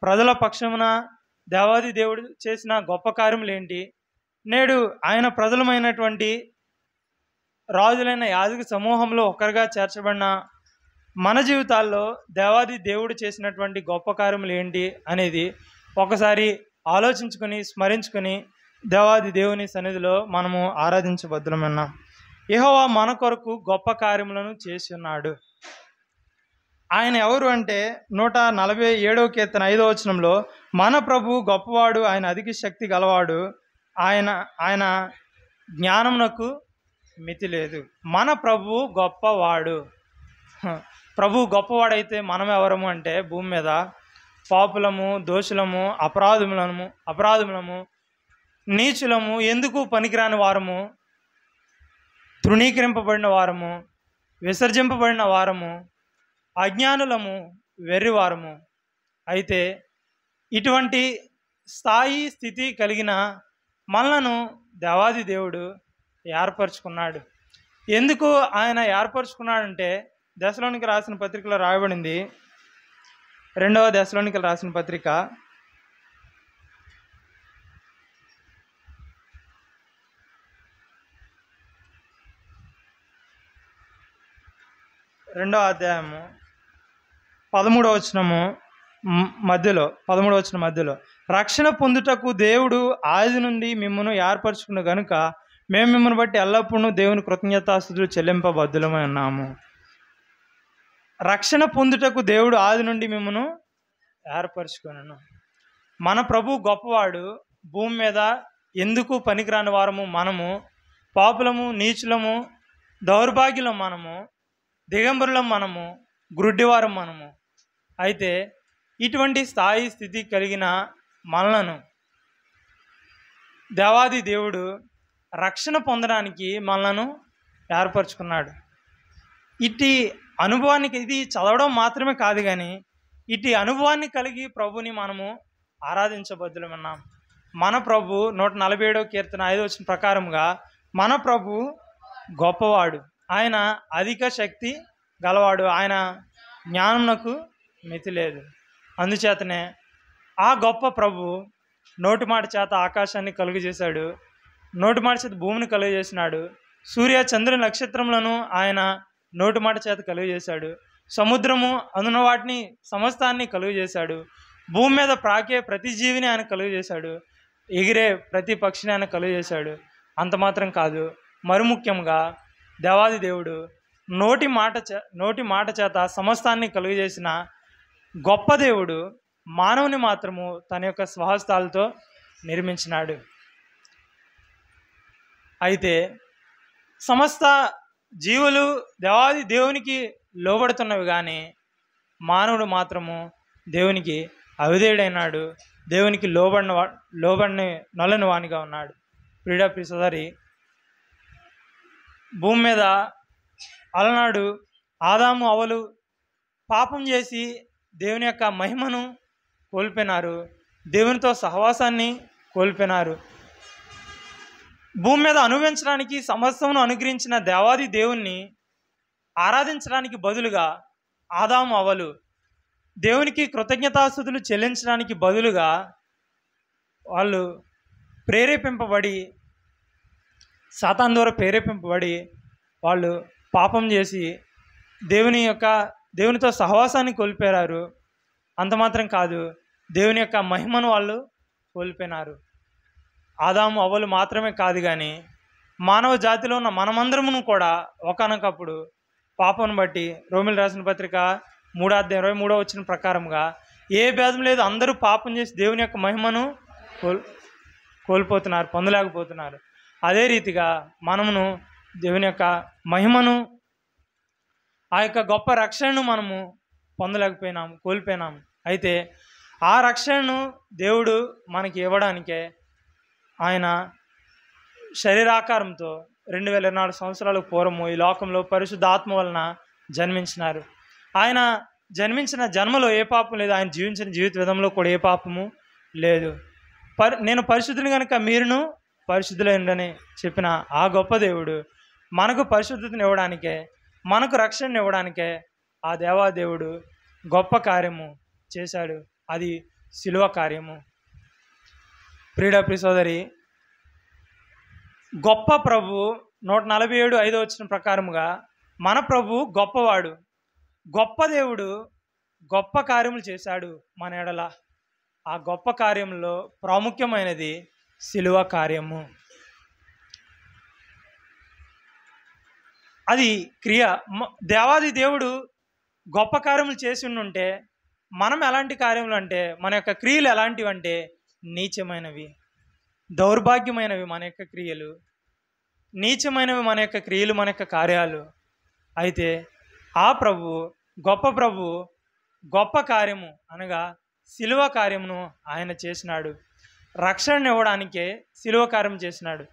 ప్రజల పక్షమున దేవాది దేవుడు చేసిన గొప్ప కార్యములు ఏంటి? నేడు ఆయన ప్రజలమైనటువంటి రాజులైన యాజక సమూహంలో ఒకరిగా చేర్చబడిన మన జీవితాల్లో దేవాది దేవుడు చేసినటువంటి గొప్ప కార్యములు ఏంటి అనేది ఒకసారి ఆలోచించుకొని స్మరించుకొని దేవాది దేవుని సన్నిధిలో మనము ఆరాధించబద్దులమన్నాం. యెహోవా మన కొరకు గొప్ప కార్యములను చేసి ఉన్నాడు. ఆయన ఎవరు అంటే 147వ కీర్తన 5వ వచనంలో, మన ప్రభు గొప్పవాడు, ఆయన అధిక శక్తి గలవాడు, ఆయన జ్ఞానమునకు మితి లేదు. మన ప్రభు గొప్పవాడు. ప్రభు గొప్పవాడైతే మనం ఎవరము అంటే భూమి మీద పాపులము, దోషులము, అపరాధములము, నీచులము, ఎందుకు పనికిరాని వారము, తృణీకరింపబడిన వారము, విసర్జింపబడిన వారము, అజ్ఞానులము, వెర్రివారము. అయితే ఇటువంటి స్థాయి స్థితి కలిగిన మనలను దేవాది దేవుడు ఏర్పరచుకున్నాడు. ఎందుకు ఆయన ఏర్పరచుకున్నాడంటే దశలోనికి రాసిన పత్రికలో రాయబడింది. 2వ దశలోనికి రాసిన పత్రిక 2వ అధ్యాయము 13వ వచనము మధ్యలో, రక్షణ పొందుటకు దేవుడు ఆది నుండి మిమ్మల్ని ఏర్పరచుకున్న గనుక మేము మిమ్మల్ని బట్టి ఎల్లప్పుడూ దేవుని కృతజ్ఞతాస్తుతులు చెల్లింపబద్దులమై ఉన్నాము. రక్షణ పొందుటకు దేవుడు ఆది నుండి మిమ్మల్ని ఏర్పరచుకున్నాను. మన ప్రభు గొప్పవాడు. భూమి మీద ఎందుకు పనికిరాని వారము మనము, పాపులము, నీచులము, దౌర్భాగ్యులం మనము, దిగంబరులం మనము, గ్రుడ్డివారం మనము. అయితే ఇటువంటి స్థాయి స్థితి కలిగిన మనలను దేవాది దేవుడు రక్షణ పొందడానికి మనలను ఏర్పరచుకున్నాడు. ఇట్టి అనుభవానికి, ఇది చదవడం మాత్రమే కాదు కానీ ఇట్టి అనుభవాన్ని కలిగి ప్రభుని మనము ఆరాధించబద్దులమన్నాం. మన ప్రభు 147వ కీర్తన 5వ వచనం ప్రకారంగా మన ప్రభు గొప్పవాడు, ఆయన అధిక శక్తి గలవాడు, ఆయన జ్ఞానమునకు మితి లేదు. అందుచేతనే ఆ గొప్ప ప్రభు నోటి మాట చేత ఆకాశాన్ని కలుగజేశాడు, నోటి మాట చేత భూమిని కలుగజేసినాడు, సూర్య చంద్ర నక్షత్రములను ఆయన నోటి మాట చేత కలుగజేశాడు, సముద్రము అందున వాటిని సమస్తాన్ని కలుగజేశాడు, భూమి మీద ప్రాకే ప్రతి జీవిని ఆయన కలుగజేశాడు, ఎగిరే ప్రతి పక్షిని ఆయన కలుగజేశాడు. అంత మాత్రం కాదు, మరి ముఖ్యంగా దేవాది దేవుడు నోటి మాట చేత సమస్తాన్ని కలుగజేసిన గొప్ప దేవుడు మానవుని మాత్రము తన యొక్క స్వహస్తాలతో నిర్మించినాడు. అయితే సమస్త జీవులు దేవాది దేవునికి లోబడుతున్నవి కానీ మానవుడు మాత్రము దేవునికి అవిధేయుడైనాడు, దేవునికి లోబడిన నొల్లని వానిగా ఉన్నాడు. ప్రియ సోదరి, భూమి మీద అలనాడు ఆదాము అవ్వలు పాపం చేసి దేవుని యొక్క మహిమను కోల్పోయినారు, దేవునితో సహవాసాన్ని కోల్పోయినారు. భూమి మీద అనుభవించడానికి సమస్తమును అనుగ్రహించిన దేవాది దేవుణ్ణి ఆరాధించడానికి బదులుగా ఆదాము అవ్వలు దేవునికి కృతజ్ఞతాస్తుతులు చెల్లించడానికి బదులుగా వాళ్ళు ప్రేరేపింపబడి, సాతాను ద్వారా ప్రేరేపింపబడి వాళ్ళు పాపం చేసి దేవునితో సహవాసాన్ని కోల్పోయారు. అంత మాత్రం కాదు, దేవుని యొక్క మహిమను వాళ్ళు కోల్పోయినారు. ఆదాము అవ్వలు మాత్రమే కాదు కానీ మానవ జాతిలో ఉన్న మనమందరమును కూడా ఒకానొకప్పుడు పాపను బట్టి రోమిలు రాసిన పత్రిక 3వ అధ్యాయం 23వ వచనం ప్రకారంగా ఏ భేదం లేదు, అందరూ పాపం చేసి దేవుని యొక్క మహిమను కోల్పోతున్నారు, పొందలేకపోతున్నారు. అదే రీతిగా మనమును దేవుని యొక్క మహిమను, ఆ యొక్క గొప్ప రక్షణను మనము పొందలేకపోయినాము, కోల్పోయినాము. అయితే ఆ రక్షణను దేవుడు మనకి ఇవ్వడానికే ఆయన శరీరాకారంతో 2024 సంవత్సరాల పూర్వము ఈ లోకంలో పరిశుద్ధాత్మ వలన జన్మించినారు. ఆయన జన్మించిన జన్మలో ఏ పాపం లేదు, ఆయన జీవించిన జీవిత విధంలో కూడా ఏ పాపము లేదు. నేను పరిశుద్ధుని కనుక మీరును పరిశుద్ధులైందని చెప్పిన ఆ గొప్ప దేవుడు మనకు పరిశుద్ధతను ఇవ్వడానికే, మనకు రక్షణను ఇవ్వడానికే ఆ దేవాదేవుడు గొప్ప కార్యము చేశాడు. అది శిలువ కార్యము. ప్రియ సోదరి, గొప్ప ప్రభు 147:5 ప్రకారముగా మన ప్రభు గొప్పవాడు, గొప్ప దేవుడు, గొప్ప కార్యములు చేశాడు మన ఎడల. ఆ గొప్ప కార్యంలో ప్రాముఖ్యమైనది శిలువ కార్యము. అది క్రియ. దేవాది దేవుడు గొప్ప కార్యములు చేసి ఉంటే మనం ఎలాంటి కార్యములు అంటే, మన యొక్క క్రియలు ఎలాంటివి అంటే నీచమైనవి, దౌర్భాగ్యమైనవి. మన యొక్క క్రియలు నీచమైనవి, మన యొక్క క్రియలు, మన యొక్క కార్యాలు. అయితే ఆ ప్రభు, గొప్ప ప్రభు, గొప్ప కార్యము అనగా శిలువ కార్యమును ఆయన చేసినాడు. రక్షణ ఇవ్వడానికే శిలువ కార్యం చేసినాడు.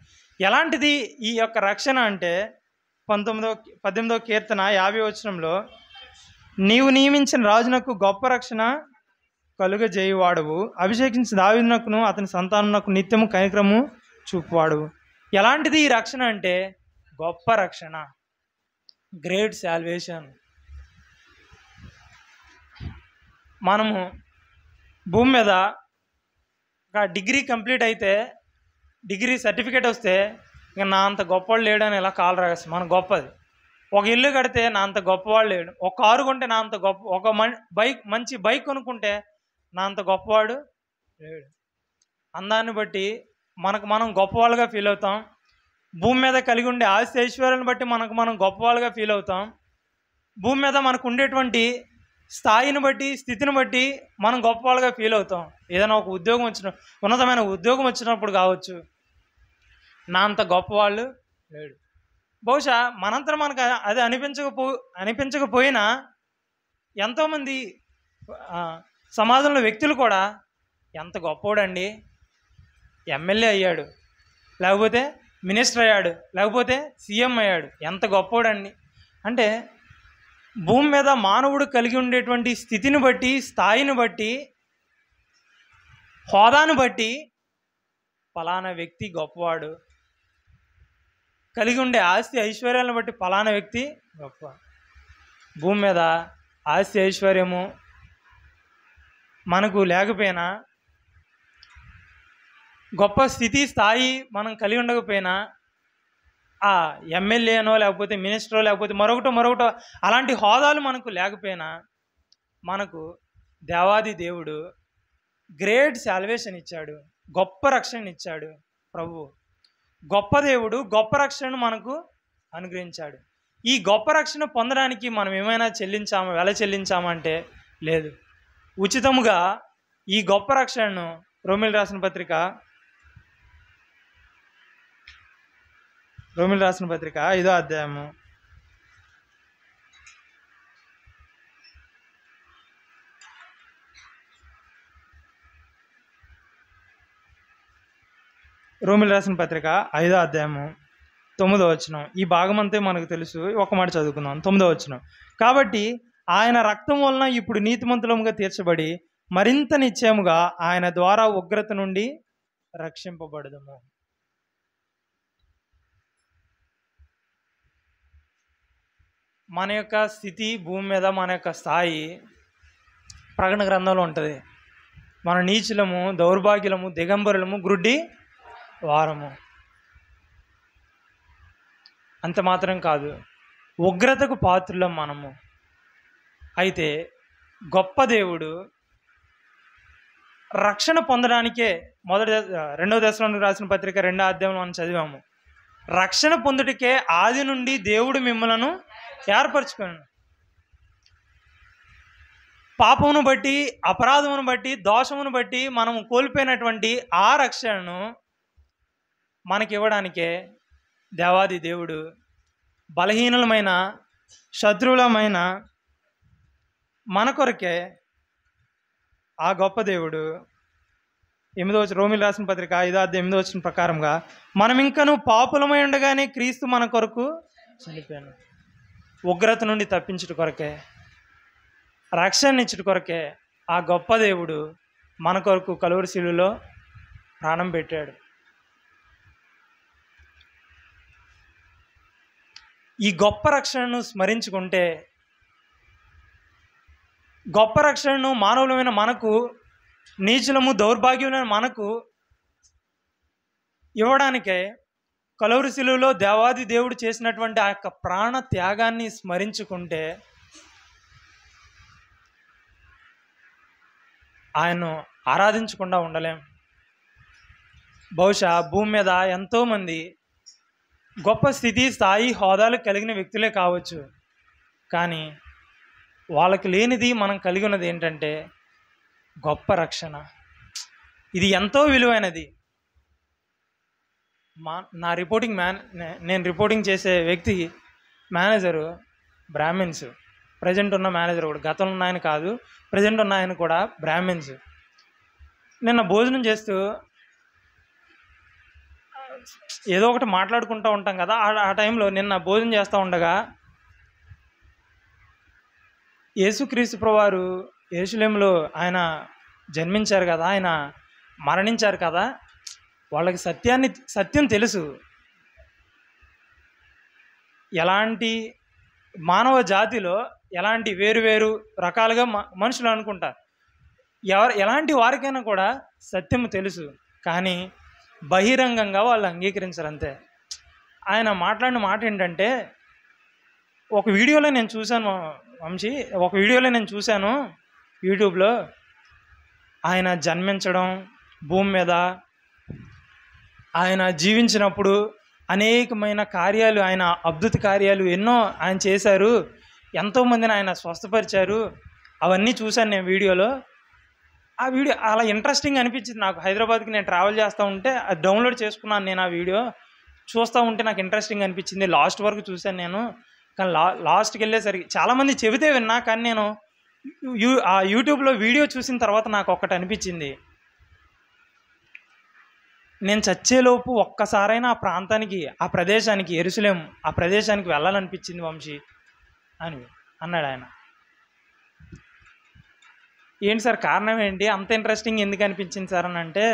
ఎలాంటిది ఈ యొక్క రక్షణ అంటే 18వ కీర్తన 50వ వచనంలో, నీవు నియమించిన రాజునకు గొప్ప రక్షణ కలుగజేయువాడవు, అభిషేకించిన దావీదునకును అతని సంతానమునకు నిత్యము కనికరము చూపువాడు. ఎలాంటిది ఈ రక్షణ అంటే గొప్ప రక్షణ, గ్రేట్ సాల్వేషన్. మనము భూమి మీద ఒక డిగ్రీ కంప్లీట్ అయితే, డిగ్రీ సర్టిఫికేట్ వస్తే ఇక నా అంత గొప్పవాళ్ళు లేడని ఇలా కాలు రాగేస్తాం. మన గొప్పది. ఒక ఇల్లు కడితే నా అంత గొప్పవాడు లేడు, ఒక కారు కొంటే నా అంత గొప్ప, ఒక మంచి బైక్ కొనుక్కుంటే నా అంత గొప్పవాడు లేడు. అందాన్ని బట్టి మనం గొప్పవాళ్ళుగా ఫీల్ అవుతాం. భూమి మీద కలిగి ఉండే ఆస్తి ఐశ్వర్యాలను బట్టి మనం గొప్పవాళ్ళుగా ఫీల్ అవుతాం. భూమి మీద మనకు ఉండేటువంటి స్థాయిని బట్టి, స్థితిని బట్టి మనం గొప్పవాళ్ళుగా ఫీల్ అవుతాం. ఏదైనా ఒక ఉద్యోగం ఉన్నతమైన ఉద్యోగం వచ్చినప్పుడు కావచ్చు, నా అంత గొప్పవాళ్ళు లేడు. బహుశా మనంతా మనకు అది అనిపించకపోయినా ఎంతోమంది సమాజంలో వ్యక్తులు కూడా ఎంత గొప్పవాడండి, ఎమ్మెల్యే అయ్యాడు, లేకపోతే మినిస్టర్ అయ్యాడు, లేకపోతే సీఎం అయ్యాడు, ఎంత గొప్పవాడండి అంటే, భూమి మీద మానవుడు కలిగి ఉండేటువంటి స్థితిని బట్టి, స్థాయిని బట్టి, హోదాను బట్టి ఫలానా వ్యక్తి గొప్పవాడు, కలిగి ఉండే ఆస్తి ఐశ్వర్యాలను బట్టి ఫలానా వ్యక్తి గొప్ప. భూమి మీద ఆస్తి ఐశ్వర్యము మనకు లేకపోయినా, గొప్ప స్థితి స్థాయి మనం కలిగి ఉండకపోయినా, ఆ ఎమ్మెల్యేనో లేకపోతే మినిస్టరో లేకపోతే మరొకటో అలాంటి హోదాలు మనకు లేకపోయినా, మనకు దేవాది దేవుడు గ్రేట్ సాల్వేషన్ ఇచ్చాడు, గొప్ప రక్షణ ఇచ్చాడు. ప్రభు గొప్ప దేవుడు గొప్ప రక్షణను మనకు అనుగ్రహించాడు. ఈ గొప్ప రక్షణ పొందడానికి మనం ఏమైనా వెల చెల్లించామంటే లేదు. ఉచితముగా ఈ గొప్ప రక్షణను రోమిలకు రాసిన పత్రిక 5వ అధ్యాయము 5వ అధ్యాయము 9వ వచనం. ఈ భాగం అంతే మనకు తెలుసు, ఒక మాట చదువుకుందాం. 9వ వచనం. కాబట్టి ఆయన రక్తం వలన ఇప్పుడు నీతిమంతులముగా తీర్చబడి మరింత నిశ్చయముగా ఆయన ద్వారా ఉగ్రత నుండి రక్షింపబడదము. మన యొక్క స్థితి భూమి మీద, మన యొక్క స్థాయి ప్రకటన గ్రంథంలో ఉంటుంది. మన నీచులము, దౌర్భాగ్యులము, దిగంబరులము, గ్రుడ్డి వారము. అంత మాత్రం కాదు, ఉగ్రతకు పాత్రులం మనము. అయితే గొప్ప దేవుడు రక్షణ పొందడానికే 2వ దశలోనికి రాసిన పత్రిక 2వ అధ్యాయంలో మనం చదివాము. రక్షణ పొందుటకే ఆది నుండి దేవుడు మిమ్మలను ఏర్పరచుకున్నాడు. పాపమును బట్టి, అపరాధమును బట్టి, దోషమును బట్టి మనం కోల్పోయినటువంటి ఆ రక్షణను మనకివ్వడానికే దేవాది దేవుడు బలహీనులమైన, శత్రువులమైన మన కొరకే ఆ గొప్ప దేవుడు రోమిలకు రాసిన పత్రిక 5వ అధ్యాయం 8వ వచనం ప్రకారంగా, మనం ఇంకను పాపులమై ఉండగానే క్రీస్తు మన కొరకు చనిపోయాను. ఉగ్రత నుండి తప్పించుట కొరకే, రక్షణ ఇచ్చుట కొరకే ఆ గొప్ప దేవుడు మన కొరకు కలువరి శిలువలో ప్రాణం పెట్టాడు. ఈ గొప్ప రక్షణను స్మరించుకుంటే, గొప్ప రక్షణను మానవులమైన మనకు నీచులము దౌర్భాగ్యమైన మనకు ఇవ్వడానికే కలువరి శిలువలో దేవాది దేవుడు చేసినటువంటి ఆ యొక్క ప్రాణ త్యాగాన్ని స్మరించుకుంటే ఆయన్ను ఆరాధించకుండా ఉండలేం. బహుశా భూమి మీద ఎంతోమంది గొప్ప స్థితి, స్థాయి, హోదాలు కలిగిన వ్యక్తులే కావచ్చు, కానీ వాళ్ళకి లేనిది మనం కలిగి ఉన్నది ఏంటంటే గొప్ప రక్షణ. ఇది ఎంతో విలువైనది. నా నేను రిపోర్టింగ్ చేసే వ్యక్తి మేనేజరు బ్రాహ్మిన్స్. ప్రజెంట్ ఉన్న మేనేజర్ కూడా, గతంలో ఉన్న ఆయన కాదు, ప్రజెంట్ ఉన్న ఆయన కూడా బ్రాహ్మిన్స్. నిన్న భోజనం చేస్తూ ఏదో ఒకటి మాట్లాడుకుంటూ ఉంటాం కదా, ఆ టైంలో నిన్న భోజనం చేస్తూ ఉండగా యేసుక్రీస్తు ప్రభువారు యెరూషలేములో ఆయన జన్మించారు కదా, ఆయన మరణించారు కదా, వాళ్ళకి సత్యం తెలుసు. ఎలాంటి మానవ జాతిలో ఎలాంటి వేరు రకాలుగా మనుషులు అనుకుంటారు. ఎలాంటి వారికైనా కూడా సత్యం తెలుసు, కానీ బహిరంగంగా వాళ్ళు అంగీకరించరు అంతే. ఆయన మాట్లాడిన మాట ఏంటంటే, ఒక వీడియోలో నేను చూశాను వంశీ, యూట్యూబ్లో ఆయన జన్మించడం, భూమి మీద ఆయన జీవించినప్పుడు అనేకమైన కార్యాలు, ఆయన అద్భుత కార్యాలు ఎన్నో ఆయన చేశారు, ఎంతోమందిని ఆయన స్వస్థపరిచారు, అవన్నీ చూశాను నేను వీడియోలో. ఆ వీడియో అలా ఇంట్రెస్టింగ్ అనిపించింది నాకు. హైదరాబాద్కి నేను ట్రావెల్ చేస్తూ ఉంటే అది డౌన్లోడ్ చేసుకున్నాను నేను. ఆ వీడియో చూస్తూ ఉంటే నాకు ఇంట్రెస్టింగ్ అనిపించింది. లాస్ట్ వరకు చూశాను నేను, కానీ లాస్ట్కి వెళ్ళేసరికి చాలామంది చెబితే విన్నా, కానీ నేను ఆ యూట్యూబ్లో వీడియో చూసిన తర్వాత నాకు ఒక్కటి అనిపించింది, నేను చచ్చేలోపు ఒక్కసారైనా ఆ ప్రాంతానికి, ఆ ప్రదేశానికి, యెరూషలేము ఆ ప్రదేశానికి వెళ్ళాలనిపించింది వంశీ అని అన్నాడు ఆయన. ఏంటి సార్ కారణం ఏంటి, అంత ఇంట్రెస్టింగ్ ఎందుకు అనిపించింది సార్ అని అంటే,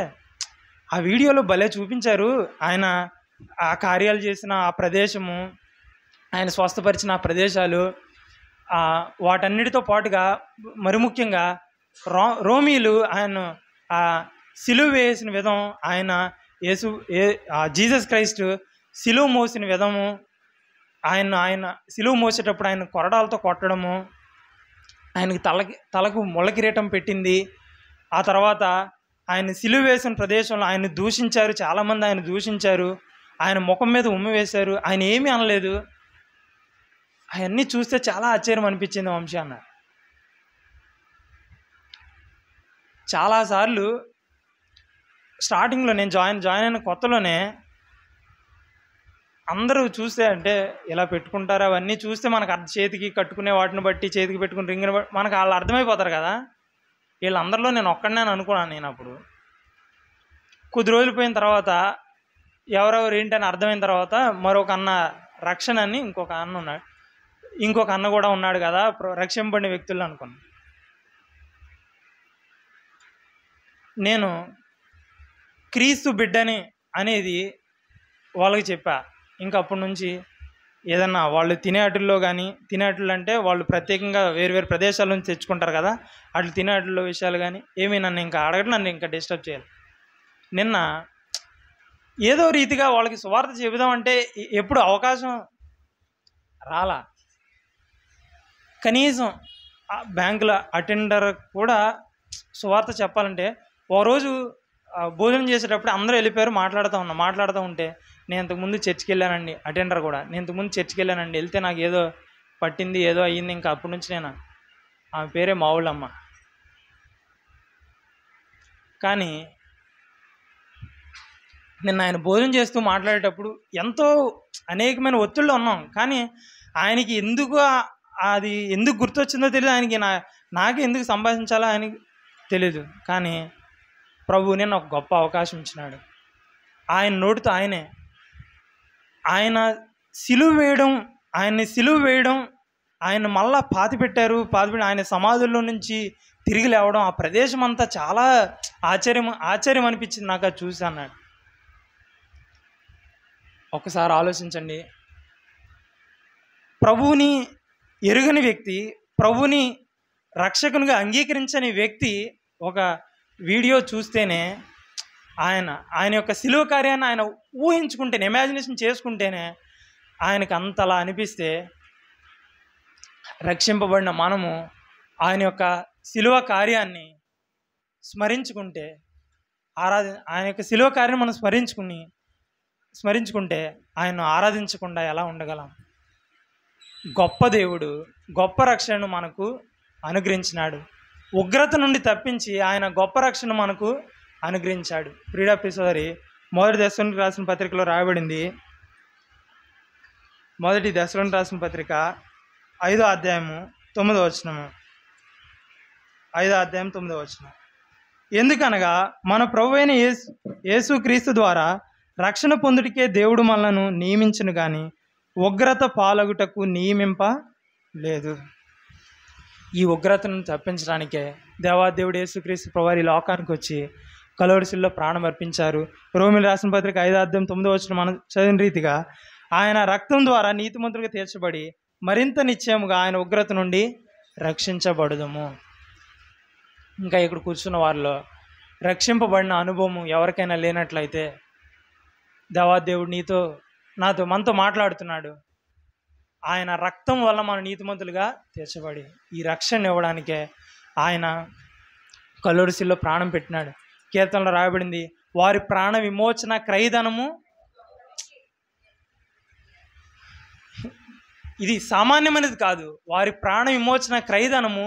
ఆ వీడియోలో భలే చూపించారు ఆయన ఆ కార్యాలు చేసిన ఆ ప్రదేశము, ఆయన స్వస్థపరిచిన ఆ ప్రదేశాలు, వాటన్నిటితో పాటుగా మరి ముఖ్యంగా రోమీలు ఆయన ఆ సిలువ వేసిన విధం, ఆయన జీసస్ క్రైస్ట్ సిలువ మోసిన విధము, ఆయన సిలువ మోసేటప్పుడు ఆయన కొరడాలతో కొట్టడము, ఆయనకి తలకు ముళ్ళ కిరీటం పెట్టింది, ఆ తర్వాత ఆయన సిలువ వేసిన ప్రదేశంలో ఆయన దూషించారు, చాలామంది ఆయన దూషించారు, ఆయన ముఖం మీద ఉమ్మి వేశారు, ఆయన ఏమీ అనలేదు. అవన్నీ చూస్తే చాలా ఆశ్చర్యం అనిపించింది వంశీ అన్న. చాలాసార్లు స్టార్టింగ్లో నేను జాయిన్ అయిన కొత్తలోనే అందరూ చూస్తే అంటే ఇలా పెట్టుకుంటారు, అవన్నీ చూస్తే మనకు చేతికి కట్టుకునే వాటిని బట్టి, చేతికి పెట్టుకుని రింగ్ని బట్టి మనకు వాళ్ళు అర్థమైపోతారు కదా. వీళ్ళందరిలో నేను ఒక్కడనే అనుకున్నాను. నేను అప్పుడు కొద్ది రోజులు పోయిన తర్వాత ఎవరెవరు ఏంటని అర్థమైన తర్వాత మరొక అన్న రక్షణ అని ఇంకొక అన్న కూడా ఉన్నాడు కదా, రక్షింపబడిన వ్యక్తులు అనుకున్నాను. నేను క్రీస్తు బిడ్డని అనేది వాళ్ళకి చెప్పా. ఇంకా అప్పటి నుంచి ఏదన్నా వాళ్ళు తినేటిల్లో కానీ, తినేట్లు అంటే వాళ్ళు ప్రత్యేకంగా వేరు ప్రదేశాల నుంచి తెచ్చుకుంటారు కదా, అట్లు తినేటిల్లో విషయాలు కానీ ఏమీ నన్ను ఇంకా అడగడం, నన్ను ఇంకా డిస్టర్బ్ చేయాలి. నిన్న ఏదో రీతిగా వాళ్ళకి సువార్త చెబుదామంటే ఎప్పుడు అవకాశం రాలా. కనీసం బ్యాంకుల అటెండర్ కూడా సువార్త చెప్పాలంటే ఓ రోజు భోజనం చేసేటప్పుడు అందరూ వెళ్ళిపోయారు, మాట్లాడుతూ ఉంటే నేను ఇంతకుముందు చర్చికి వెళ్ళానండి, అటెండర్ కూడా నేను ఇంతకుముందు చర్చికి వెళ్ళానండి, వెళ్తే నాకు ఏదో పట్టింది, ఏదో అయ్యింది, ఇంకా అప్పటి నుంచి నేను ఆమె పేరే మావుళ్ళమ్మ. కానీ నిన్న ఆయన భోజనం చేస్తూ మాట్లాడేటప్పుడు ఎంతో అనేకమైన ఒత్తిళ్ళు ఉన్నాం, కానీ ఆయనకి ఎందుకు గుర్తొచ్చిందో తెలియదు, ఆయనకి నాకే ఎందుకు సంభాషించాలో ఆయనకి తెలీదు. కానీ ప్రభువు నేను ఒక గొప్ప అవకాశం ఇచ్చినాడు. ఆయన నోటితో ఆయన ఆయన్ని సిలువ వేయడం, ఆయన మళ్ళా పాతిపెట్టారు, ఆయన సమాధుల్లో నుంచి తిరిగి లేవడం, ఆ ప్రదేశం అంతా చాలా ఆశ్చర్యం అనిపించింది నాకు అది చూసి అన్నాడు. ఒకసారి ఆలోచించండి, ప్రభువుని ఎరుగని వ్యక్తి, ప్రభువుని రక్షకునిగా అంగీకరించని వ్యక్తి ఒక వీడియో చూస్తేనే ఆయన యొక్క సిలువ కార్యాన్ని ఆయన ఊహించుకుంటేనే, ఇమాజినేషన్ చేసుకుంటేనే ఆయనకు అంతలా అనిపిస్తే, రక్షింపబడిన మనము ఆయన యొక్క సిలువ కార్యాన్ని స్మరించుకుంటే, ఆయన యొక్క సిలువ కార్యం మనం స్మరించుకుంటే ఆయన్ను ఆరాధించకుండా ఎలా ఉండగలం? గొప్ప దేవుడు గొప్ప రక్షణను మనకు అనుగ్రహించినాడు. ఉగ్రత నుండి తప్పించి ఆయన గొప్ప రక్షణ మనకు అనుగ్రహించాడు. ప్రియుడా సోదరి, మొదటి దశలోనికి రాసిన పత్రికలో రాయబడింది. మొదటి దశలోనికి రాసిన పత్రిక 5వ అధ్యాయము 9వ వచనము. 5వ అధ్యాయం 9వ వచనం. ఎందుకనగా మన ప్రభువైన యేసుక్రీస్తు ద్వారా రక్షణ పొందుటికే దేవుడు మనలను నియమించును గాని ఉగ్రత పాలగుటకు నియమింపలేదు. ఈ ఉగ్రతను తప్పించడానికే దేవాదేవుడు యేసుక్రీస్తు ప్రభువారు ఈ లోకానికి వచ్చి కలువరి శిలువలో ప్రాణం అర్పించారు. రోమీయులకు రాసిన పత్రిక 5వ అధ్యాయం 9వ వచనం మనం చదివిన రీతిగా ఆయన రక్తం ద్వారా నీతిమంతులుగా తీర్చబడి మరింత నిశ్చయముగా ఆయన ఉగ్రత నుండి రక్షించబడుదుము. ఇంకా ఇక్కడ కూర్చున్న వారిలో రక్షింపబడిన అనుభవం ఎవరికైనా లేనట్లయితే, దేవాదేవుడు మనతో మాట్లాడుతున్నాడు. ఆయన రక్తం వల్ల మనం నీతిమంతులుగా తీర్చబడి ఈ రక్షణ ఇవ్వడానికే ఆయన కలువరి శిలువలో ప్రాణం పెట్టినాడు. కీర్తనలో రాయబడింది, వారి ప్రాణ విమోచన క్రయధనము. ఇది సామాన్యమైనది కాదు. వారి ప్రాణ విమోచన క్రయధనము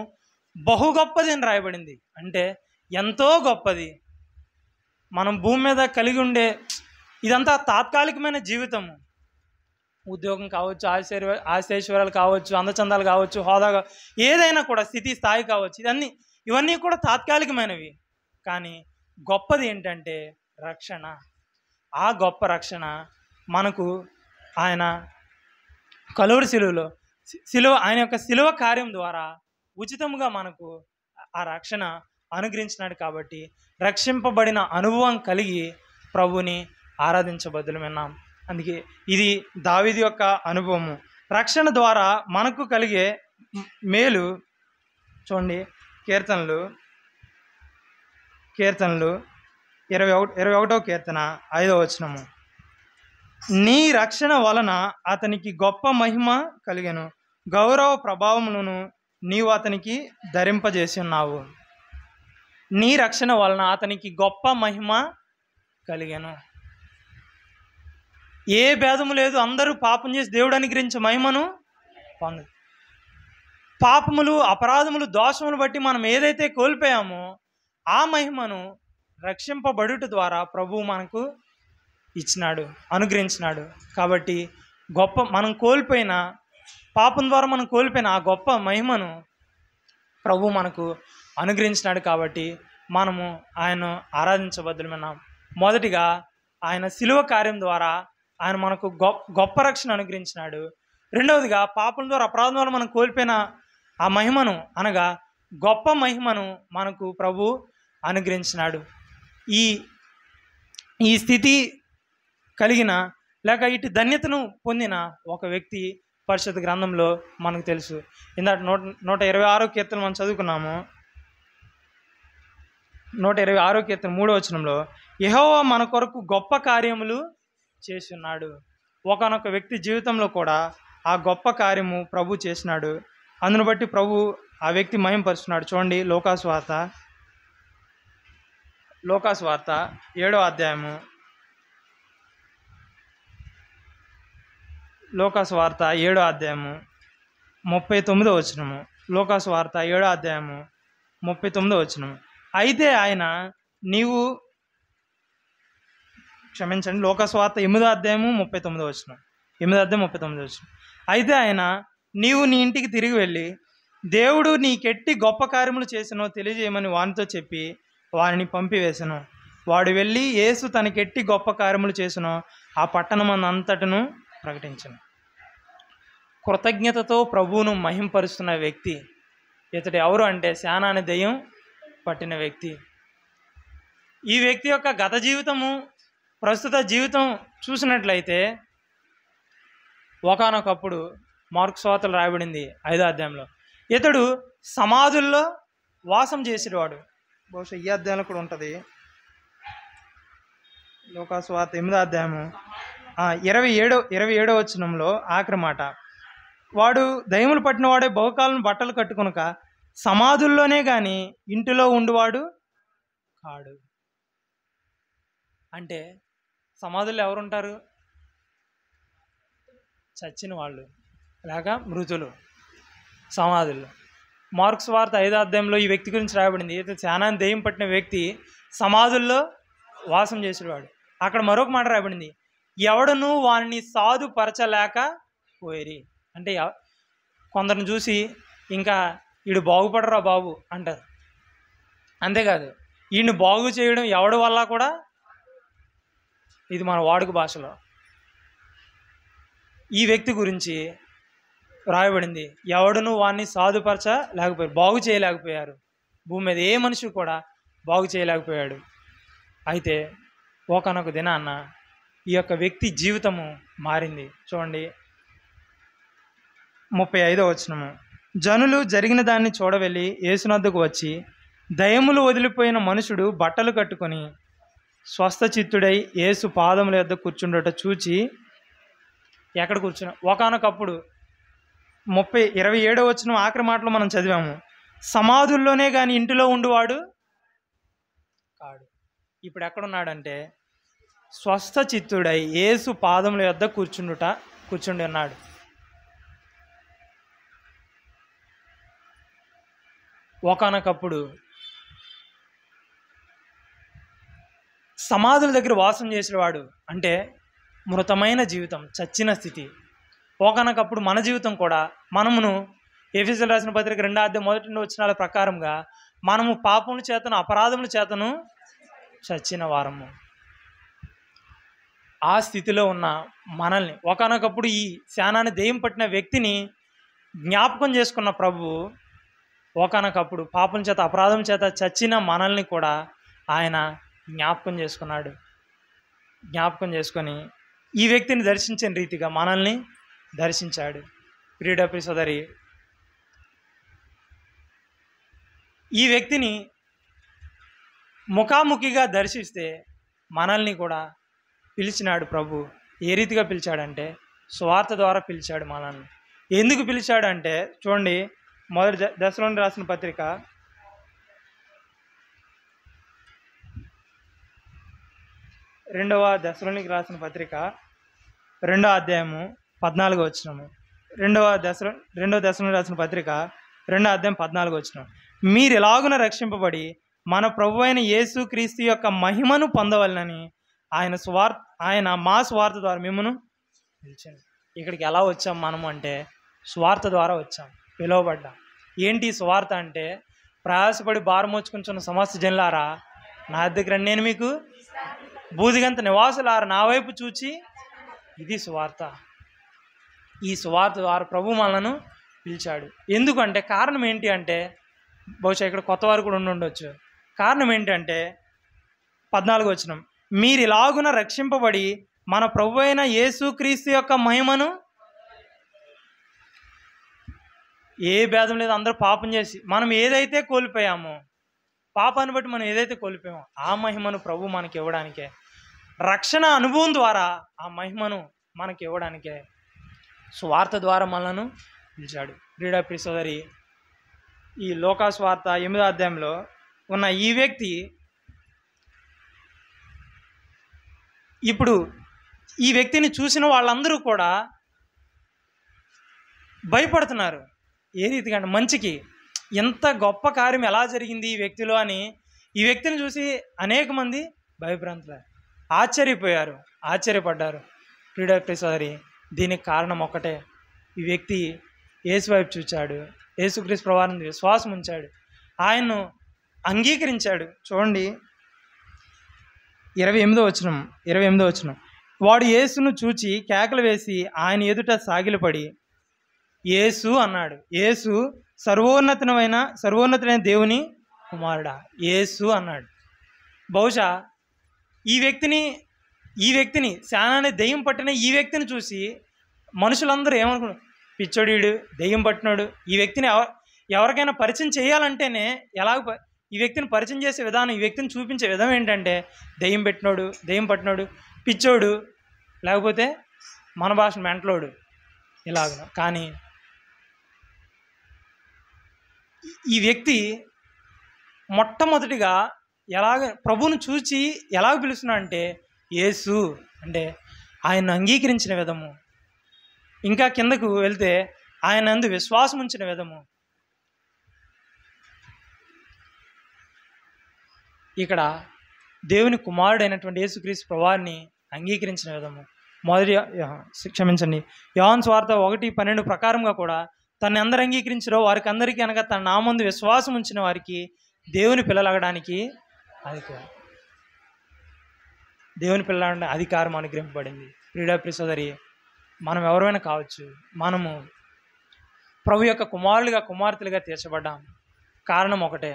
బహు గొప్పది అని రాయబడింది. అంటే ఎంతో గొప్పది. మనం భూమి మీద కలిగి ఉండే ఇదంతా తాత్కాలికమైన జీవితము. ఉద్యోగం కావచ్చు, ఆశైశ్వర్యాలు కావచ్చు, అందచందాలు కావచ్చు, హోదా ఏదైనా కూడా, స్థితి స్థాయి కావచ్చు, ఇవన్నీ కూడా తాత్కాలికమైనవి. కానీ గొప్పది ఏంటంటే రక్షణ. ఆ గొప్ప రక్షణ మనకు ఆయన కలువరి శిలువ ఆయన యొక్క శిలువ కార్యం ద్వారా ఉచితంగా మనకు ఆ రక్షణ అనుగ్రహించినాడు. కాబట్టి రక్షింపబడిన అనుభవం కలిగి ప్రభుని ఆరాధించబద్దులమన్నాం. అందుకే ఇది దావీదు యొక్క అనుభవము. రక్షణ ద్వారా మనకు కలిగే మేలు చూడండి. కీర్తనలు 21వ కీర్తన 5వ వచనము. నీ రక్షణ వలన అతనికి గొప్ప మహిమ కలిగెను, గౌరవ ప్రభావములను నీవు అతనికి ధరింపజేసి ఉన్నావు. నీ రక్షణ వలన అతనికి గొప్ప మహిమ కలిగెను. ఏ భేదము లేదు. అందరూ పాపం చేసి దేవుడు అనుగ్రహించే మహిమను పొందు. పాపములు, అపరాధములు, దోషములు బట్టి మనం ఏదైతే కోల్పోయామో ఆ మహిమను రక్షింపబడుట ద్వారా ప్రభువు మనకు ఇచ్చినాడు, అనుగ్రహించినాడు. కాబట్టి మనం కోల్పోయిన పాపం ద్వారా మనం కోల్పోయిన ఆ గొప్ప మహిమను ప్రభువు మనకు అనుగ్రహించినాడు. కాబట్టి మనము ఆయన్ను ఆరాధించబద్దులమన్నాం. మొదటిగా ఆయన శిలువ కార్యం ద్వారా ఆయన మనకు గొప్ప రక్షణ అనుగ్రహించినాడు. రెండవదిగా పాపం ద్వారా, అపరాధం ద్వారా మనం కోల్పోయిన ఆ మహిమను, అనగా గొప్ప మహిమను మనకు ప్రభు అనుగ్రహించినాడు. ఈ స్థితి కలిగిన లేక ఇటు ధన్యతను పొందిన ఒక వ్యక్తి పరిశుద్ధ గ్రంథంలో మనకు తెలుసు. ఇందాక 126వ కీర్తన మనం చదువుకున్నాము. 126వ కీర్తన 3వ వచనంలో, యెహోవా మన కొరకు గొప్ప కార్యములు చేసి ఉన్నాడు. ఒకనొక వ్యక్తి జీవితంలో కూడా ఆ గొప్ప కార్యము ప్రభు చేసినాడు. అందును బట్టి ప్రభు ఆ వ్యక్తి మహింపరుస్తున్నాడు. చూడండి, లోకాసువార్త 7వ అధ్యాయము. లోకాసువార్త 7వ అధ్యాయము 39వ వచనము. లోకాసువార్త 7వ అధ్యాయము 39వ వచనము. అయితే ఆయన లోకాసువార్త 8వ అధ్యాయము 39వ వచనం. 8వ అధ్యాయం 39వ వచనం. అయితే ఆయన, నీవు నీ ఇంటికి తిరిగి వెళ్ళి దేవుడు నీకెట్టి గొప్ప కార్యములు చేసినో తెలియజేయమని వానితో చెప్పి వారిని పంపివేసను. వాడు వెళ్ళి యేసు తనకెట్టి గొప్ప కార్యములు చేసినో ఆ పట్టణమంతటను ప్రకటించను. కృతజ్ఞతతో ప్రభువును మహింపరుస్తున్న వ్యక్తి ఇతడు ఎవరు అంటే శానా అనే దెయ్యం పట్టిన వ్యక్తి. ఈ వ్యక్తి యొక్క గత జీవితము, ప్రస్తుత జీవితం చూసినట్లయితే ఒకానొకప్పుడు మార్కు సువార్తలో రాయబడింది 5వ అధ్యాయంలో, ఇతడు సమాధుల్లో వాసం చేసేవాడు. బహుశా ఈ అధ్యాయంలో కూడా ఉంటుంది. లూకాసు వార్త 8వ అధ్యాయము 27వ వచనంలో ఆఖరి మాట, వాడు దయ్యములు పట్టిన వాడే బహుకాలం బట్టలు కట్టుకొనక సమాధుల్లోనే గాని ఇంటిలో ఉండువాడు కాడు. అంటే సమాధుల్లో ఎవరుంటారు? చచ్చిన వాళ్ళు లేక మృతులు సమాధుల్లో. మార్క్స్ వార్త 5వ అధ్యాయంలో ఈ వ్యక్తి గురించి రాయబడింది. అయితే చాలా దెయ్యం పట్టిన వ్యక్తి సమాధుల్లో వాసం చేసేవాడు. అక్కడ మరొక మాట రాయబడింది, ఎవడను వారిని సాధుపరచలేక పోయిరి. అంటే కొందరిని చూసి ఇంకా వీడు బాగుపడరా బాబు అంటారు. అంతేకాదు, వీడిని బాగు చేయడం ఎవడి వల్ల కూడా, ఇది మన వాడుక భాషలో ఈ వ్యక్తి గురించి రాయబడింది, ఎవడును వాడిని సాధుపరచలేకపోయారు, బాగు చేయలేకపోయారు. భూమి మీద ఏ మనిషి కూడా బాగు చేయలేకపోయాడు. అయితే ఒకనొక దినాన్న ఈ యొక్క వ్యక్తి జీవితము మారింది. చూడండి 35వ వచనము, జనులు జరిగిన దాన్ని చూడవెళ్ళి యేసునద్దకు వచ్చి, దయ్యములు వదిలిపోయిన మనుషుడు బట్టలు కట్టుకొని స్వస్థచిత్తుడై యేసు పాదముల యొద్ద కూర్చుండట చూచి, ఎక్కడ కూర్చున్నా, ఒకనొకప్పుడు 27వ వచనం ఆఖరి మాటలో మనం చదివాము, సమాధుల్లోనే కానీ ఇంటిలో ఉండువాడు కాడు. ఇప్పుడు ఎక్కడున్నాడంటే స్వస్థచిత్తుడై యేసు పాదముల యొద్ద కూర్చుండి ఉన్నాడు. ఒకనొకప్పుడు సమాధుల దగ్గర వాసం చేసేవాడు అంటే మృతమైన జీవితం, చచ్చిన స్థితి. ఒకనొకప్పుడు మన జీవితం కూడా, మనమును ఎఫెసీయులకు రాసిన పత్రిక 2వ అధ్యాయం 1 వచనాల ప్రకారంగా మనము పాపముల చేతను అపరాధముల చేతను చచ్చిన వారము. ఆ స్థితిలో ఉన్న మనల్ని ఒకనొకప్పుడు ఈ శానాన్ని దెయ్యం పట్టిన వ్యక్తిని జ్ఞాపకం చేసుకున్న ప్రభువు ఒకనొకప్పుడు పాపం చేత అపరాధం చేత చచ్చిన మనల్ని కూడా ఆయన జ్ఞాపకం చేసుకున్నాడు. జ్ఞాపకం చేసుకొని ఈ వ్యక్తిని దర్శించిన రీతిగా మనల్ని దర్శించాడు. ప్రియుడ సోదరి, ఈ వ్యక్తిని ముఖాముఖిగా దర్శిస్తే మనల్ని కూడా పిలిచినాడు ప్రభు. ఏ రీతిగా పిలిచాడంటే సువార్త ద్వారా పిలిచాడు మనల్ని. ఎందుకు పిలిచాడు అంటే చూడండి, మొదటి దశలోని రాసిన పత్రిక 2వ దశలోనికి రాసిన పత్రిక 2వ అధ్యాయము 14వ వచనము. 2వ దశలోనికి రాసిన పత్రిక 2వ అధ్యాయం 14వ వచనం, మీరు ఎలాగున రక్షింపబడి మన ప్రభు అయిన యేసు క్రీస్తు యొక్క మహిమను పొందవలనని ఆయన మా స్వార్థ ద్వారా మిమ్మను పిలిచాను. ఇక్కడికి ఎలా వచ్చాం మనము అంటే స్వార్థ ద్వారా వచ్చాం, పిలువబడ్డాం. ఏంటి స్వార్థ అంటే, ప్రయాసపడి భారం మోచుకుంటున్న సమస్త జనులారా నా దగ్గర నేను మీకు బూదిగంత నివాసులారా నా వైపు చూచి, ఇది సువార్త. ఈ సువార్త ద్వారా ప్రభు మనలను పిలిచాడు. ఎందుకంటే కారణం ఏంటి అంటే, బహుశా ఇక్కడ కొత్త వారు కూడా ఉండొచ్చు. కారణం ఏంటంటే 14వ వచనం, మీరు ఇలాగున రక్షింపబడి మన ప్రభు అయిన యేసుక్రీస్తు యొక్క మహిమను, ఏ భేదం లేదు, అందరూ పాపం చేసి మనం ఏదైతే కోల్పోయామో, పాపాన్ని బట్టి మనం ఏదైతే కోల్పోయామో ఆ మహిమను ప్రభు మనకి ఇవ్వడానికే, రక్షణ అనుభవం ద్వారా ఆ మహిమను మనకి ఇవ్వడానికే స్వార్థ ద్వారా మనలను పిలిచాడు. ప్రియుడ సోదరి, ఈ లూకాసు వార్త 8వ అధ్యాయంలో ఉన్న ఈ వ్యక్తి ఇప్పుడు ఈ వ్యక్తిని చూసిన వాళ్ళందరూ కూడా భయపడుతున్నారు. ఏ రీతిగా అంటే, మంచికి ఎంత గొప్ప కార్యం ఎలా జరిగింది ఈ వ్యక్తిలో అని ఈ వ్యక్తిని చూసి అనేక మంది భయభ్రాంతులు ఆశ్చర్యపడ్డారు. ప్రియుడ సోదరి, దీనికి కారణం ఒకటే, ఈ వ్యక్తి యేసు వైపు చూచాడు, యేసుక్రీస్తు ప్రభువుని విశ్వాసం ఉంచాడు, ఆయన్ను అంగీకరించాడు. చూడండి 28వ వచనం, వాడు యేసును చూచి కేకలు వేసి ఆయన ఎదుట సాగిలపడి యేసు అన్నాడు. యేసు సర్వోన్నతమైన దేవుని కుమారుడా, యేసు అన్నాడు. బహుశా ఈ వ్యక్తిని శానాన్ని దెయ్యం పట్టిన ఈ వ్యక్తిని చూసి మనుషులందరూ ఏమనుకున్నారు, పిచ్చోడీడు, దెయ్యం పట్టినాడు. ఈ వ్యక్తిని ఎవరికైనా పరిచయం చేయాలంటేనే ఈ వ్యక్తిని పరిచయం చేసే విధానం, ఈ వ్యక్తిని చూపించే విధం ఏంటంటే దెయ్యం పట్టినోడు, పిచ్చోడు, లేకపోతే మన భాష మెంటలోడు ఇలాగ. కానీ ఈ వ్యక్తి మొట్టమొదటిగా ప్రభువును చూచి ఎలాగ పిలుస్తున్నా అంటే యేసు అంటే ఆయన్ను అంగీకరించిన విధము, ఇంకా కిందకు వెళ్తే ఆయన యందు విశ్వాసం ఉంచిన విధము. ఇక్కడ దేవుని కుమారుడైనటువంటి యేసుక్రీస్తు ప్రభువాన్ని అంగీకరించిన విధము. యోహాను సువార్త 1:12 ప్రకారంగా కూడా తను అందరు అంగీకరించారో వారికి అందరికీ అనగా తన నామందు విశ్వాసం ఉంచిన వారికి దేవుని పిల్లలగడానికి అధికారం అనుగ్రహింపబడింది. ప్రియ సోదరి, మనం ఎవరైనా కావచ్చు, మనము ప్రభు యొక్క కుమార్తెలుగా తీర్చబడ్డాం. కారణం ఒకటే,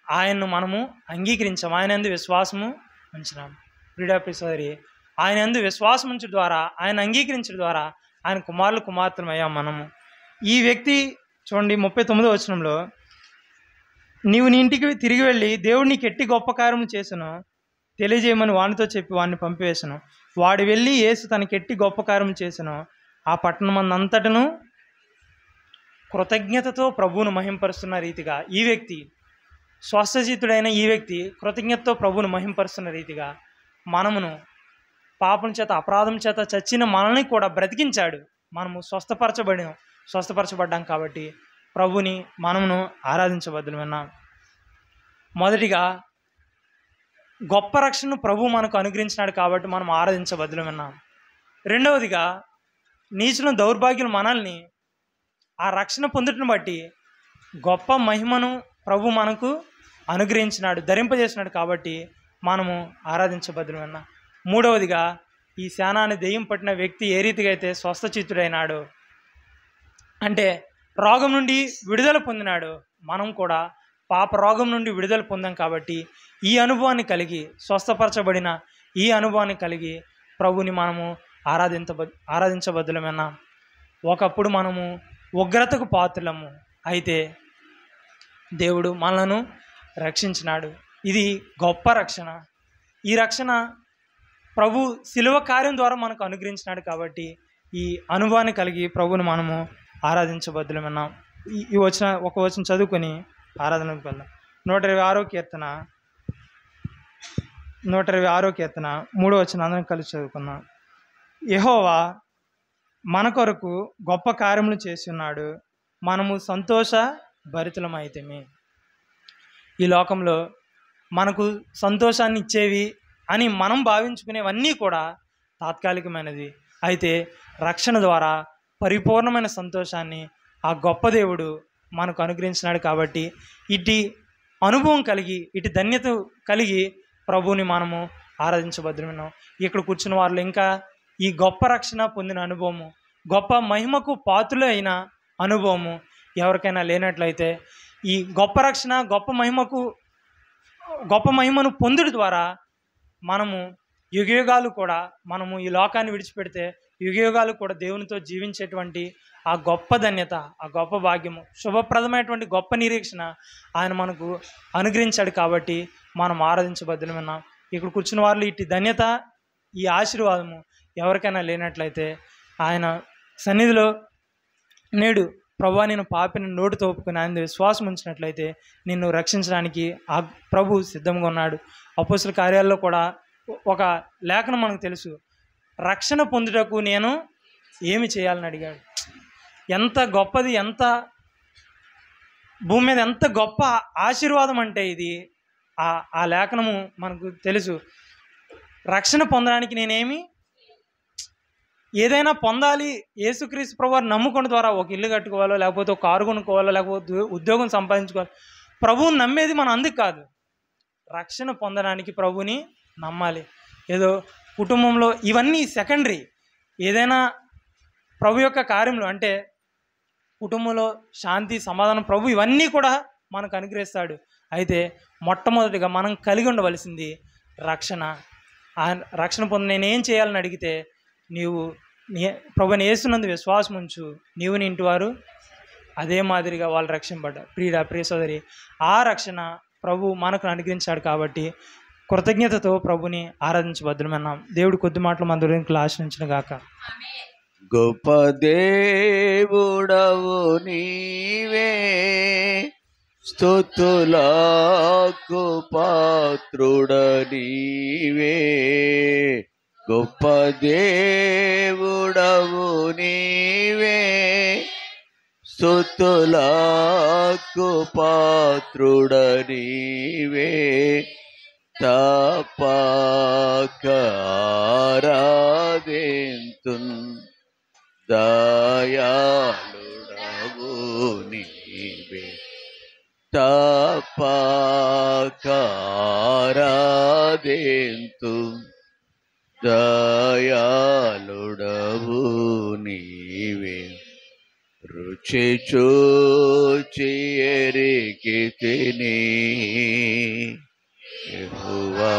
ఆయన్ను మనము అంగీకరించాం, ఆయన యందు విశ్వాసము ఉంచినాం. ప్రియ సోదరి, ఆయన యందు విశ్వాసం ఉంచడం ద్వారా, ఆయన అంగీకరించడం ద్వారా ఆయన కుమార్తెలం అయ్యాం మనము. ఈ వ్యక్తి చూడండి 39వ వచనంలో, నీవు నీ ఇంటికి తిరిగి వెళ్ళి దేవుడు నీకు ఎట్టి గొప్ప కార్యము చేసెనో తెలియజేయమని వానితో చెప్పి వాడిని పంపివేసను. వాడు వెళ్ళి యేసు తనకెట్టి గొప్ప కార్యం చేసెనో ఆ పట్టణమందంతటను కృతజ్ఞతతో ప్రభువును మహింపరుస్తున్న రీతిగా ఈ వ్యక్తి, స్వస్థచిత్తుడైన ఈ వ్యక్తి కృతజ్ఞతతో ప్రభువును మహింపరుస్తున్న రీతిగా మనమును పాపం చేత అపరాధం చేత చచ్చిన మనల్ని కూడా బ్రతికించాడు. మనము స్వస్థపరచబడ్డాం కాబట్టి ప్రభుని మనమును ఆరాధించబద్దులమన్నాం. మొదటిగా గొప్ప రక్షణను ప్రభు మనకు అనుగ్రహించినాడు కాబట్టి మనం ఆరాధించబద్దులమన్నాం. రెండవదిగా నీచుల దౌర్భాగ్యులు మనల్ని ఆ రక్షణ పొందుటను బట్టి గొప్ప మహిమను ప్రభు మనకు అనుగ్రహించినాడు, ధరింపజేసినాడు కాబట్టి మనము ఆరాధించబద్దులమన్నాం. మూడవదిగా ఈ శానాన్ని దెయ్యం పట్టిన వ్యక్తి ఏ రీతిగా అయితే స్వస్థచిత్తుడైనాడు అంటే రోగం నుండి విడుదల పొందినాడు, మనం కూడా పాప రోగం నుండి విడుదల పొందాం కాబట్టి ఈ అనుభవాన్ని కలిగి, స్వస్థపరచబడిన ఈ అనుభవాన్ని కలిగి ప్రభుని మనము ఆరాధించబద్దులమన్నాం. ఒకప్పుడు మనము ఉగ్రతకు పాత్రలము, అయితే దేవుడు మనలను రక్షించినాడు. ఇది గొప్ప రక్షణ. ఈ రక్షణ ప్రభు శిలువ కార్యం ద్వారా మనకు అనుగ్రహించినాడు కాబట్టి ఈ అనుభవాన్ని కలిగి ప్రభుని మనము ఆరాధించబద్దులమన్నాం. ఈ ఒక వచనం చదువుకొని ఆరాధనకు వెళ్దాం. 126వ కీర్తన 3వ వచనం అందరం కలిసి చదువుకున్నాం. యెహోవా మన కొరకు గొప్ప కార్యములు చేసి ఉన్నాడు, మనము సంతోష భరితులమైతిమి. ఈ లోకంలో మనకు సంతోషాన్ని ఇచ్చేవి అని మనం భావించుకునేవన్నీ కూడా తాత్కాలికమైనది. అయితే రక్షణ ద్వారా పరిపూర్ణమైన సంతోషాన్ని ఆ గొప్ప దేవుడు మనకు అనుగ్రహించినాడు కాబట్టి ఇటు అనుభవం కలిగి, ఇటు ధన్యత కలిగి ప్రభువుని మనము ఆరాధించబద్దులమన్నాం. ఇక్కడ కూర్చున్న వాళ్ళు ఇంకా ఈ గొప్ప రక్షణ పొందిన అనుభవము, గొప్ప మహిమకు పాత్రులు అయిన అనుభవము ఎవరికైనా లేనట్లయితే ఈ గొప్ప రక్షణ, గొప్ప మహిమను పొందుడు ద్వారా మనము యుగయుగాలు కూడా, మనము ఈ లోకాన్ని విడిచిపెడితే యుగయుగాలు కూడా దేవునితో జీవించేటువంటి ఆ గొప్ప ధన్యత, ఆ గొప్ప భాగ్యము, శుభప్రదమైనటువంటి గొప్ప నిరీక్షణ ఆయన మనకు అనుగ్రహించాడు కాబట్టి మనం ఆరాధించబద్దులమన్నాం. ఇక్కడ కూర్చున్న వాళ్ళు ఇటు ధన్యత, ఈ ఆశీర్వాదము ఎవరికైనా లేనట్లయితే ఆయన సన్నిధిలో నేడు ప్రభువా నేను పాపిని నోటితో ఒప్పుకుని ఆయన విశ్వాసం ఉంచినట్లయితే నిన్ను రక్షించడానికి ఆ ప్రభు సిద్ధంగా ఉన్నాడు. అపోస్తల కార్యాల్లో కూడా ఒక లేఖనం మనకు తెలుసు, రక్షణ పొందుటకు నేను ఏమి చేయాలని అడిగాడు. ఎంత గొప్పది, ఎంత భూమి మీద ఎంత గొప్ప ఆశీర్వాదం అంటే ఇది. ఆ లేఖనము మనకు తెలుసు. రక్షణ పొందడానికి నేనేమి ఏదైనా పొందాలి, యేసుక్రీస్తు ప్రభువారు నమ్ముకున్న ద్వారా ఒక ఇల్లు కట్టుకోవాలో, లేకపోతే ఒక కారు కొనుక్కోవాలో, లేకపోతే ఉద్యోగం సంపాదించుకోవాలి. ప్రభువుని నమ్మేది మనం అందుకు కాదు, రక్షణ పొందడానికి ప్రభుని నమ్మాలి. ఏదో కుటుంబంలో ఇవన్నీ సెకండరీ. ఏదైనా ప్రభు యొక్క కార్యములు అంటే కుటుంబంలో శాంతి, సమాధానం ప్రభు ఇవన్నీ కూడా మనకు అనుగ్రహిస్తాడు. అయితే మొట్టమొదటిగా మనం కలిగి ఉండవలసింది రక్షణ. రక్షణ పొంది నేనేం చేయాలని అడిగితే నీవు ప్రభుని యేసునందు విశ్వాసం ఉంచు, నీవు నీ ఇంటి వారు అదే మాదిరిగా వాళ్ళు రక్షింపడ్డారు. ప్రియ సోదరి, ఆ రక్షణ ప్రభు మనకు అనుగ్రహించాడు. కాబట్టి కృతజ్ఞతతో ప్రభుని ఆరాధించబద్దుమన్నాం. దేవుడు కొద్ది మాటలు మన దూరానికి ఆశ్రయించిన గాక. గొప్ప దేవుడవు నీవే, స్తుతులకు పాత్రుడ నీవే. గొప్ప దేవుడవు నీవే, స్తుతులకు పాత్రుడ నీవే. తప్పక ఆరాధింతున్ దయాళుడవు నీవే. తప్పక ఆరాధింతున్ దయాళుడవు నీవే. రుచి చూచి ఎరిగితిని యెహోవా,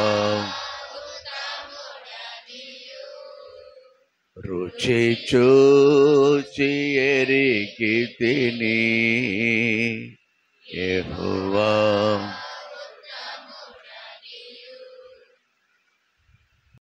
రుచి చూచి ఎరిగితిని యెహోవా.